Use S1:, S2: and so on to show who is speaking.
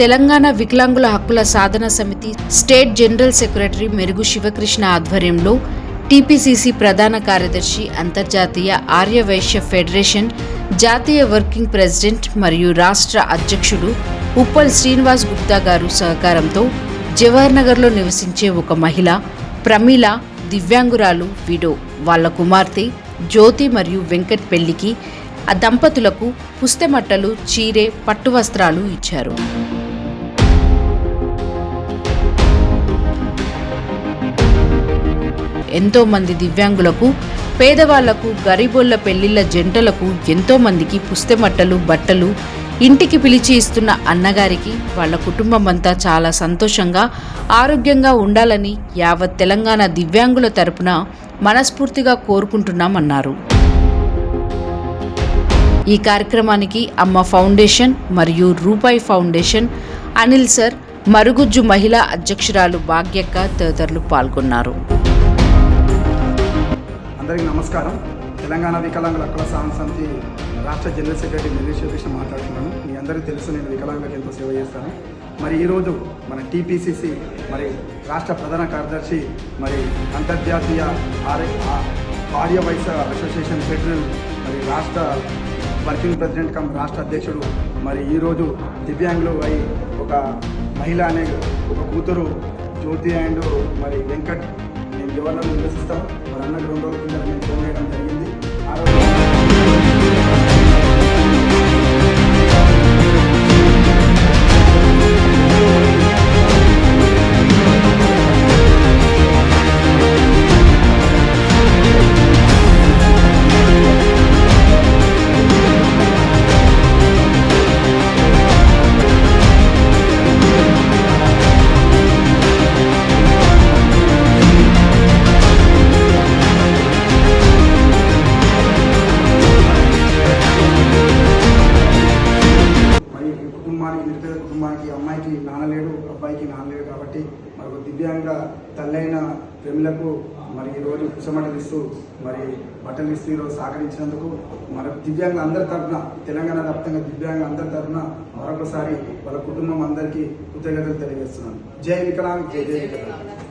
S1: తెలంగాణ వికలాంగుల హక్కుల సాధన సమితి స్టేట్ జనరల్ సెక్రటరీ మెరుగు శివకృష్ణ ఆధ్వర్యంలో టీపీసీసీ ప్రధాన కార్యదర్శి, అంతర్జాతీయ ఆర్యవైశ్య ఫెడరేషన్ జాతీయ వర్కింగ్ ప్రెసిడెంట్ మరియు రాష్ట్ర అధ్యక్షుడు ఉప్పల్ శ్రీనివాస్ గుప్తా గారు సహకారంతో జవహర్ నగర్లో నివసించే ఒక మహిళ ప్రమీల దివ్యాంగురాలు విడో వాళ్ళ కుమార్తె జ్యోతి మరియు వెంకట్ పెళ్లికి ఆ దంపతులకు పుస్తెమట్టలు, చీరె, పట్టు వస్త్రాలు ఇచ్చారు. ఎంతో మంది దివ్యాంగులకు, పేదవాళ్లకు, గరీబోళ్ల పెళ్లిళ్ల జంటలకు ఎంతో మందికి పుస్తెమట్టలు, బట్టలు ఇంటికి పిలిచి ఇస్తున్న అన్నగారికి వాళ్ళ కుటుంబం అంతా చాలా సంతోషంగా, ఆరోగ్యంగా ఉండాలని యావత్ తెలంగాణ దివ్యాంగుల తరపున మనస్ఫూర్తిగా కోరుకుంటున్నామన్నారు. ఈ కార్యక్రమానికి అమ్మ ఫౌండేషన్ మరియు రూపాయి ఫౌండేషన్, అనిల్ సర్, మరుగుజ్జు మహిళా అధ్యక్షురాలు భాగ్యక్క తదితరులు పాల్గొన్నారు.
S2: అందరికీ నమస్కారం. తెలంగాణ వికలాంగుల హక్కుల సాధన సమితి రాష్ట్ర జనరల్ సెక్రటరీ మెరుగు శివకృష్ణ మాట్లాడుతున్నాను. మీ అందరికీ తెలుసు, నేను వికలాంగులకు ఎంతో సేవ చేస్తాను. మరి ఈరోజు మన టీపీసీసీ మరి రాష్ట్ర ప్రధాన కార్యదర్శి, మరి అంతర్జాతీయ ఆర్యవైశ్య అసోసియేషన్ ఫెడరల్ మరి రాష్ట్ర వర్కింగ్ ప్రెసిడెంట్ కమ్ రాష్ట్ర అధ్యక్షుడు, మరి ఈరోజు దివ్యాంగులు అయి ఒక మహిళ అనే ఒక కూతురు జ్యోతి అండ్ మరి వెంకట్ మేము జవహర్లో నివసిస్తాం. మరి అన్నకు 2 రోజుల కింద మేము ఫోన్ చేయడం జరిగింది. ఆ రోజు కుటుంబానికి అమ్మాయికి నాన్నలేడు, అబ్బాయికి నాన్నలేడు కాబట్టి మరి ఒక దివ్యాంగ తల్లైన ప్రేమిలకు మరి ఈరోజు పుస్తమటలు ఇస్తూ మరి బట్టలు ఇస్తూ ఈరోజు సహకరించినందుకు మన దివ్యాంగ అందరి తరఫున, తెలంగాణ వ్యాప్తంగా దివ్యాంగ అందరి తరఫున మరొకసారి వాళ్ళ కుటుంబం అందరికీ కృతజ్ఞతలు తెలియజేస్తున్నాను. జై వికలాంగ్, జై జై వికలాంగ్.